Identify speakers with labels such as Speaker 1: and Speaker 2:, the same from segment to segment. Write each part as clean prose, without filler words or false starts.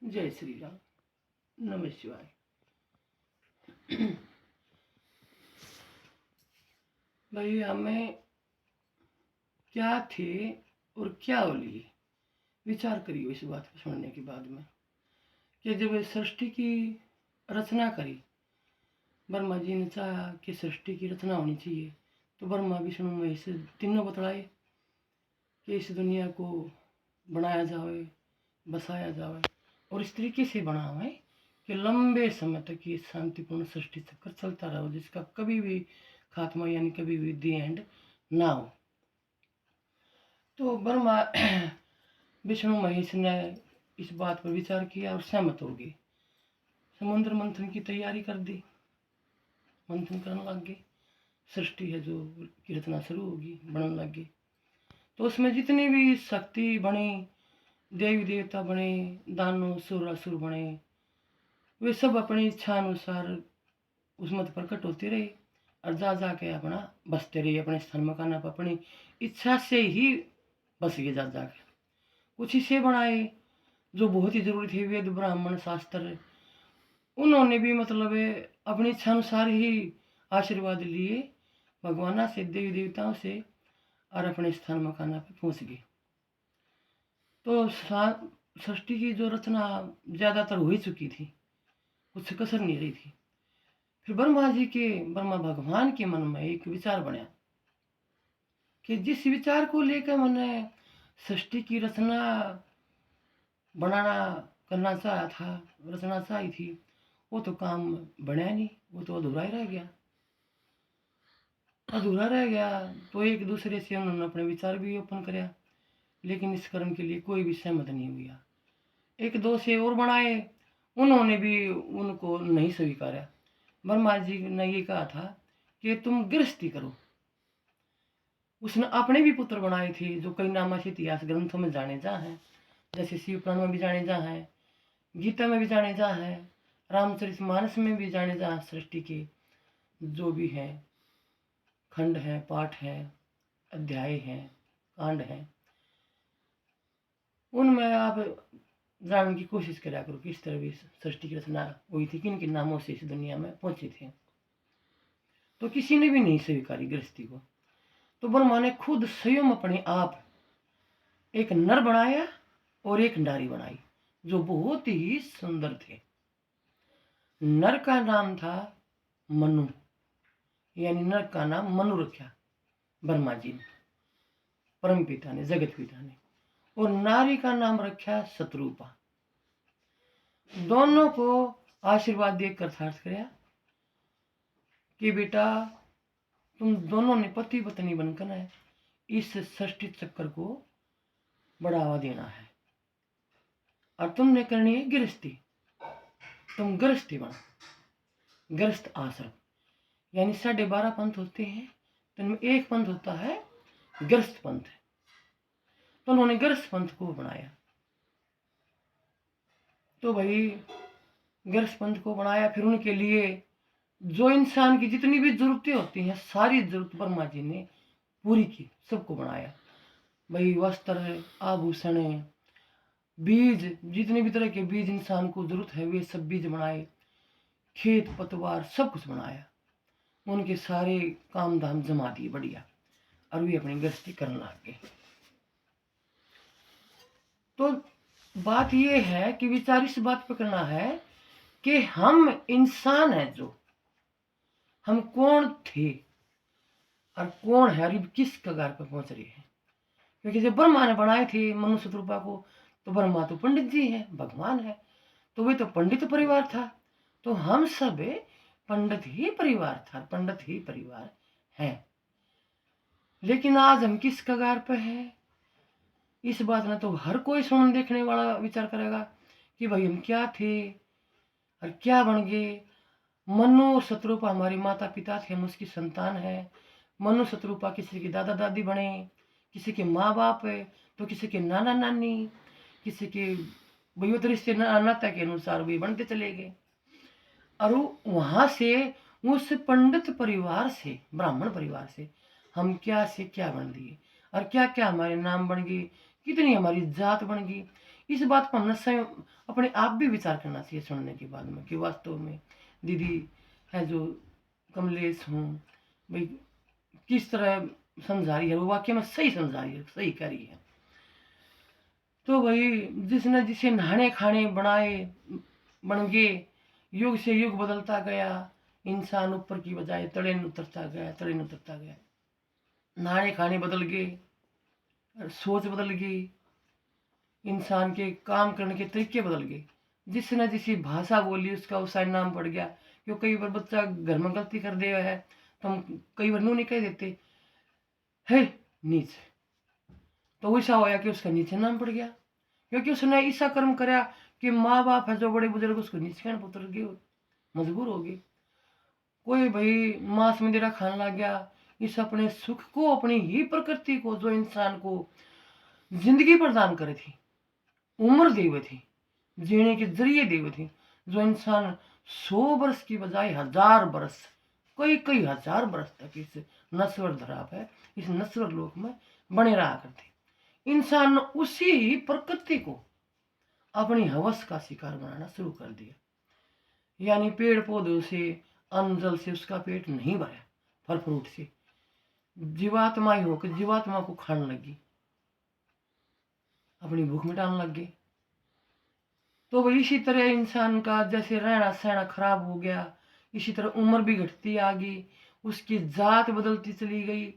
Speaker 1: जय श्री राम। नमः शिवाय। भाई हमें क्या थे और क्या हो लिए, विचार करिए इस बात को सुनने के बाद में कि जब सृष्टि की रचना करी, ब्रह्मा जी ने चाहा कि सृष्टि की रचना होनी चाहिए, तो ब्रह्मा विष्णु महेश तीनों बतलाए कि इस दुनिया को बनाया जाए, बसाया जाए और इस तरीके से बनावे कि लंबे समय तक ये शांतिपूर्ण सृष्टि चक्र चलता रहो, जिसका कभी भी खात्मा यानी कभी भी दी एंड ना हो। तो ब्रह्मा विष्णु महेश ने इस बात पर विचार किया और सहमत हो गए। समुद्र मंथन की तैयारी कर दी, मंथन करने लग गए। सृष्टि है जो की रचना शुरू होगी, बनने लग गई। तो उसमें जितनी भी शक्ति बनी, देवी देवता बने, दानव सुर असुर बने, वे सब अपनी इच्छा अनुसार उस मत प्रकट होते रहे और जा जाके अपना बसते रहे अपने स्थान मकान पर, अपनी इच्छा से ही बस गए जा जाके। कुछ हिस्से बनाए जो बहुत ही जरूरी थे, वेद ब्राह्मण शास्त्र, उन्होंने भी मतलब अपनी इच्छा अनुसार ही आशीर्वाद लिए भगवान से, देवी देवताओं से, और अपने स्थान मकाना पर पहुंच गए। तो सृष्टि की जो रचना ज़्यादातर हो ही चुकी थी, कुछ कसर नहीं रही थी। फिर ब्रह्मा भगवान के मन में एक विचार बना कि जिस विचार को लेकर मैंने सृष्टि की रचना बनाना करना चाहा था, रचना चाही थी, वो तो काम बना नहीं, वो तो अधूरा ही रह गया। अधूरा रह गया तो एक दूसरे से उन्होंने अपने विचार भी ओपन कराया, लेकिन इस कर्म के लिए कोई भी सहमत नहीं हुआ। एक दो से और बनाए, उन्होंने भी उनको नहीं स्वीकारा। ब्रह्मा जी ने ये कहा था कि तुम गृहस्थी करो। उसने अपने भी पुत्र बनाए थे जो कई नामा से इतिहास ग्रंथों में जाने जा हैं, जैसे शिव पुराण में भी जाने जा हैं, गीता में भी जाने जा हैं, रामचरितमानस में भी जाने जा। सृष्टि के जो भी हैं खंड हैं, पाठ हैं, अध्याय हैं, कांड हैं, उनमें आप जानने की कोशिश करा करो कि इस तरह भी सृष्टि की रचना हुई थी, किन किन नामों से इस दुनिया में पहुंचे थे। तो किसी ने भी नहीं स्वीकारी गृहस्थी को। तो ब्रह्मा ने खुद स्वयं अपने आप एक नर बनाया और एक नारी बनाई जो बहुत ही सुंदर थे। नर का नाम था मनु, यानी नर का नाम मनु रखा ब्रह्मा जी ने, परम पिता ने, जगत पिता ने, और नारी का नाम रखा शत्रुपा। दोनों को आशीर्वाद देकर अर्थार्थ कराया कि बेटा तुम दोनों ने पति पत्नी बनकर है इस सृष्टि चक्र को बढ़ावा देना है और तुमने करनी है गृहस्थी। तुम गृहस्थी बनो, गृहस्थ आश्रम, यानी 12.5 पंथ होते हैं, तो इनमें एक पंथ होता है गृहस्थ पंथ। तो उन्होंने गृहस्थ पंथ को बनाया। तो भाई गृहस्थ पंथ को बनाया, फिर उनके लिए जो इंसान की जितनी भी जरूरतें होती हैं सारी जरूरत ब्रह्मा जी ने पूरी की, सबको बनाया। भाई वस्त्र, आभूषण, बीज, जितने भी तरह के बीज इंसान को जरूरत है वे सब बीज बनाए, खेत पतवार सब कुछ बनाया। उनके सारे काम धाम जमा दिए बढ़िया, और वे अपनी गृहस्थी करने लग गए। तो बात यह है कि विचार इस बात पर करना है कि हम इंसान हैं, जो हम कौन थे और कौन है और किस कगार पर पहुंच रहे हैं। क्योंकि जब ब्रह्मा ने बनाए थे मनुष्य रूपा को, तो ब्रह्मा तो पंडित जी हैं, भगवान है, तो वे तो पंडित परिवार था। तो हम सब पंडित ही परिवार था, पंडित ही परिवार है। लेकिन आज हम किस कगार पर है, इस बात में तो हर कोई सुन देखने वाला विचार करेगा कि भाई हम क्या थे और क्या बन गए। मनु शत्रुपा हमारे माता पिता थे, हम उसकी संतान है। मनु शत्रुपा किसी के दादा दादी बने, किसी के माँ बाप है, तो किसी के नाना नानी, किसी के वयोत रिश्ते नाता के अनुसार वे बनते चले गए। और वहां से उस पंडित परिवार से, ब्राह्मण परिवार से हम क्या से क्या बन दिए और क्या क्या हमारे नाम बन गए, कितनी हमारी जात बन गई। इस बात पर हमने स्वयं अपने आप भी विचार करना चाहिए सुनने के बाद में कि वास्तव में दीदी है जो कमलेश हूँ भाई किस तरह समझा रही है, वो वाक्य में सही समझा रही है, सही कह रही है। तो भाई जिसने जिसे नहाने खाने बनाए बन गए, युग से युग बदलता गया, इंसान ऊपर की बजाय तले न उतरता गया, तले न उतरता गया। नहाने खाने बदल गए, सोच बदल गई, इंसान के काम करने के तरीके बदल गए। जिसने जिसी भाषा बोली उसका उसा नाम पड़ गया। क्यों कई बार बच्चा घर में गलती कर दिया है तो हम कई बार नू नहीं कह देते है नीच, तो वैसा होया कि उसका नीचे नाम पड़ गया क्योंकि उसने ऐसा कर्म कराया कि माँ बाप है जो बड़े बुजुर्ग उसको नीचे कहने पुत्र गए, मजबूर हो गए। कोई भाई मांस मदिरा खाने लग गया, इस अपने सुख को अपनी ही प्रकृति को जो इंसान को जिंदगी प्रदान करे थी, उम्र दी हुई थी, जीने के जरिए दी हुई थी, जो इंसान 100 वर्ष की बजाय 1000 वर्ष कई कई हजार वर्ष तक इस नश्वर धरा है, इस नश्वर लोक में बने रहा करते, इंसान उसी ही प्रकृति को अपनी हवस का शिकार बनाना शुरू कर दिया। यानी पेड़ पौधों से अन्न जल से उसका पेट नहीं भरा, फल फ्रूट से जीवात्मा ही होकर जीवात्मा को खाने लगी, अपनी भूख मिटाने लग गई। तो वही इसी तरह इंसान का जैसे रहना सहना खराब हो गया, इसी तरह उम्र भी घटती आ गई, उसकी जात बदलती चली गई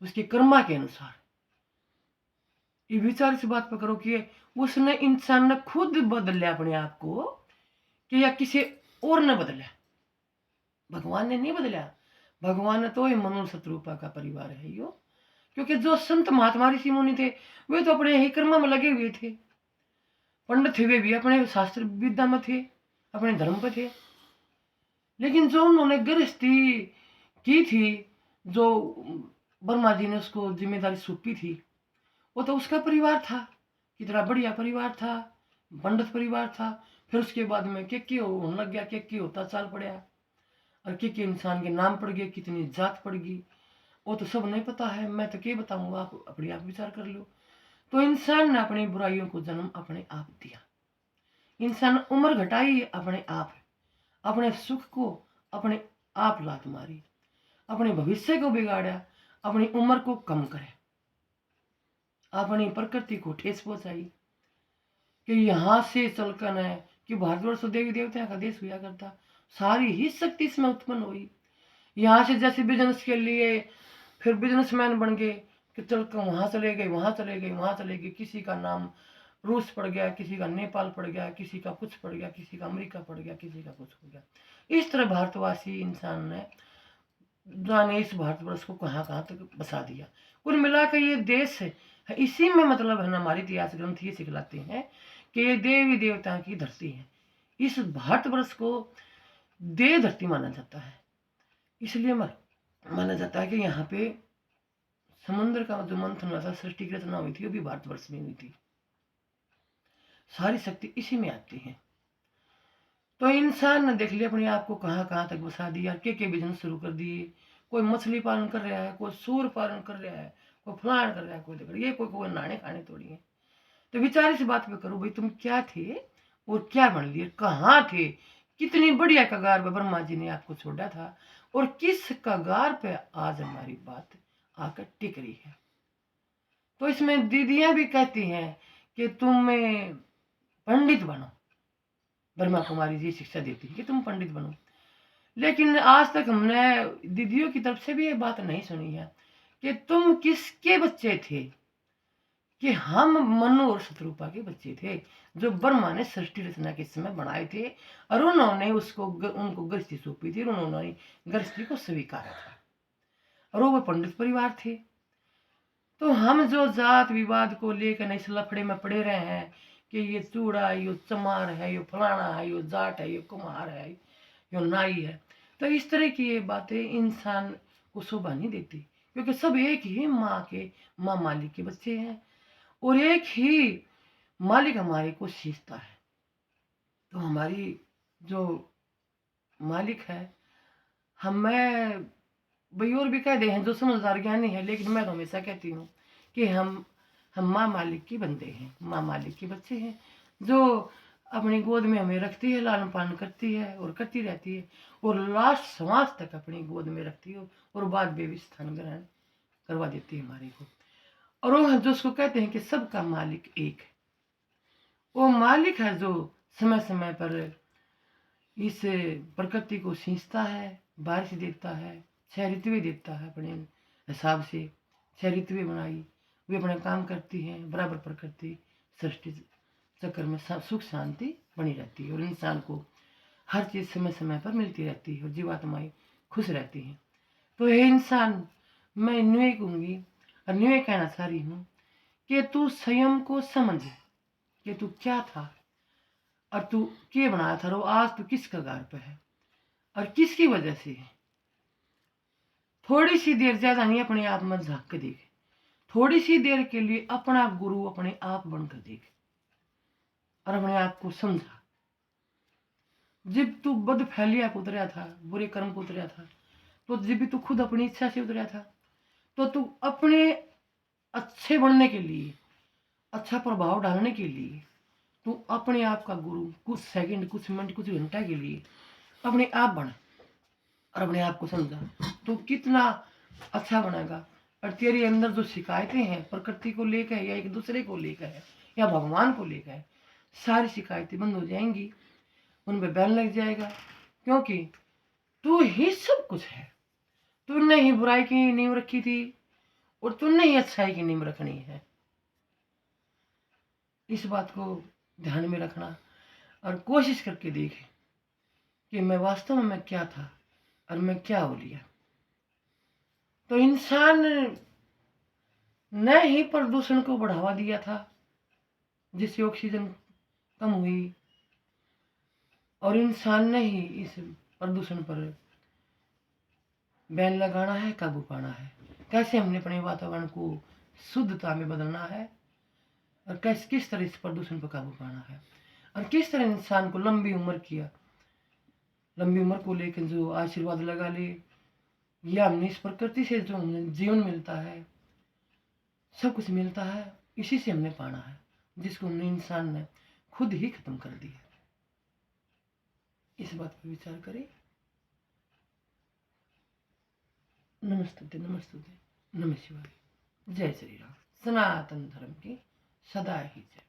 Speaker 1: उसके कर्मा के अनुसार। ये विचार इस बात पर करो कि उसने इंसान ने खुद बदला अपने आप को कि या किसी और ने बदला, भगवान ने नहीं बदला। भगवान ने तो ये मनुष्य शत्रुपा का परिवार है यो, क्योंकि जो संत महात्मा ऋषि मुनि थे वे तो अपने ही कर्म में लगे हुए थे, पंडित थे वे भी अपने शास्त्र विद्या में थे, अपने धर्म पे थे। लेकिन जो उन्होंने गृहस्थी की थी, जो ब्रह्मा जी ने उसको जिम्मेदारी सौंपी थी, वो तो उसका परिवार था, कितना बढ़िया परिवार था, पंडित परिवार था। फिर उसके बाद में के होने लग गया, के होता चाल पड़ा, और के इंसान के नाम पड़ गए, कितनी जात पड़ गई, वो तो सब नहीं पता है, मैं तो क्या बताऊंगा, आप अपने आप विचार कर लो। तो इंसान ने अपनी बुराइयों को जन्म अपने आप दिया, इंसान उम्र घटाई अपने आप, अपने सुख को अपने आप लात मारी, अपने भविष्य को बिगाड़ा, अपनी उम्र को कम करे, अपनी प्रकृति को ठेस पहुंचाई। कि यहाँ से चलकर है कि भारतवर्ष देवी देवता का देश हुआ करता, सारी ही शक्ति इसमें उत्पन्न हुई। यहाँ से जैसे बिजनेस के लिए फिर बिजनेसमैन बन गए कि चलकर वहां चले गए, वहां चले गए, वहां चले गए, किसी का नाम रूस पड़ गया, किसी का नेपाल पड़ गया, किसी का कुछ पड़ गया, किसी का अमेरिका पड़ गया, किसी का कुछ हो गया। इस तरह भारतवासी इंसान ने जाने इस भारतवर्ष को कहाँ कहाँ तक बसा दिया। कुल मिलाकर ये देश है, इसी में मतलब है ना, हमारे इतिहास ग्रंथ ये सिखलाते हैं कि ये देवी देवताओं की धरती है। इस भारतवर्ष को देव धरती माना जाता है, इसलिए माना जाता है कि यहाँ पे समुद्र का जो मंथन हुआ था, सृष्टि की रचना हुई थी, वो भी भारतवर्ष में हुई थी। सारी शक्ति इसी में आती है। तो इंसान ने देख लिया अपने आप को कहाँ कहाँ तक बसा दिया, के बिजनेस शुरू कर दिए, कोई मछली पालन कर रहा है, कोई सूर पालन कर रहा है, कोई फलान कर रहा है, कोई देख ये कोई नहाने खाने थोड़ी है। तो विचार इस बात पे करो भाई, तुम क्या थे और क्या बन लिए, कहाँ थे, कितनी बढ़िया कगार पे ब्रह्मा जी ने आपको छोड़ा था, और किस कगार पे आज हमारी बात आकर टिक रही है। तो इसमें दीदियां भी कहती हैं कि तुम्हें पंडित बनो, ब्रह्मा कुमारी जी शिक्षा देती है कि तुम पंडित बनो। लेकिन आज तक हमने दीदियों की तरफ से भी ये बात नहीं सुनी है कि तुम किसके बच्चे थे, कि हम मनु और शत्रुपा के बच्चे थे, जो ब्रह्मा ने सृष्टि रचना के समय बनाए थे, और उन्होंने उनको गृहस्थी सौंपी थी, और उन्होंने गृहस्थी को स्वीकारा था, और वो पंडित परिवार थे। तो हम जो जात विवाद को लेकर इस लफड़े में पड़े रहे हैं कि ये चूड़ा है, यो चमार है, यो फलाना है, यो जाट है, यो कुम्हार है, यो नाई है, तो इस तरह की ये बातें इंसान को शोभा नहीं देती, क्योंकि सब एक ही माँ मालिक के बच्चे हैं, और एक ही मालिक हमारे को सींचता है। तो हमारी जो मालिक है, हमें भाई और भी कह दे हैं जो समझदार ज्ञानी है, लेकिन मैं तो हमेशा कहती हूँ कि हम माँ मालिक के बंदे हैं, माँ मालिक के बच्चे हैं, जो अपनी गोद में हमें रखती है, लालन पालन करती है और करती रहती है, और लास्ट श्वास तक अपनी गोद में रखती है, और बाद में स्थान ग्रहण करवा देती है हमारे को। और वो है जो उसको कहते हैं कि सबका मालिक एक है। वो मालिक है जो समय समय पर इस प्रकृति को सींचता है, बारिश देता है, 6 ऋतुएं देता है अपने हिसाब से। 6 ऋतुएं बनाई, वे अपना काम करती हैं, बराबर प्रकृति सृष्टि चक्र में सुख शांति बनी रहती है, और इंसान को हर चीज समय समय पर मिलती रहती है, और जीवात्माएं खुश रहती हैं। तो ये इंसान, मैं न्यू कहूँगी और न्यू कहना चाह रही हूँ कि तू स्वयं को समझ कि तू क्या था और तू क्या बनाया था, और आज तू किस कगार पे है और किसकी वजह से है। थोड़ी सी देर, ज्यादा नहीं, अपने आप में झांक के देख। थोड़ी सी देर के लिए अपना गुरु अपने आप बनकर देख और अपने आप को समझा। जब तू बद फैलिया को उतरा था, बुरे कर्म को उतरा था, तो जब भी तू खुद अपनी इच्छा से उतरा था, तो तू अपने अच्छे बनने के लिए, अच्छा प्रभाव डालने के लिए, तू अपने आप का गुरु कुछ सेकंड, कुछ मिनट, कुछ घंटा के लिए अपने आप बना और अपने आप को समझा, तो कितना अच्छा बनेगा। और तेरे अंदर जो शिकायतें हैं प्रकृति को लेकर या एक दूसरे को लेकर है या भगवान को लेकर है, सारी शिकायतें बंद हो जाएंगी, उन पे बैन लग जाएगा, क्योंकि तू ही सब कुछ है। तूने ही बुराई की नींव रखी थी और तूने ही अच्छाई की नींव रखनी है। इस बात को ध्यान में रखना और कोशिश करके देखें कि मैं वास्तव में मैं क्या था और मैं क्या हो लिया। तो इंसान ने ही प्रदूषण को बढ़ावा दिया था, जिससे ऑक्सीजन कम हुई, और इंसान ने ही इस प्रदूषण पर बैन लगाना है, काबू पाना है। कैसे हमने अपने वातावरण को शुद्धता में बदलना है, और कैसे किस तरह इस प्रदूषण पर काबू पाना है, और किस तरह इंसान को लंबी उम्र किया, लंबी उम्र को लेकर जो आशीर्वाद लगा ले, या हमने इस प्रकृति से जो हमें जीवन मिलता है, सब कुछ मिलता है, इसी से हमने पाना है, जिसको हमने इंसान ने खुद ही खत्म कर दिया। इस बात पर विचार करें। नमस्ते नमस्ते, नमः शिवाय। जय श्री राम। सनातन धर्म की सदा ही जय।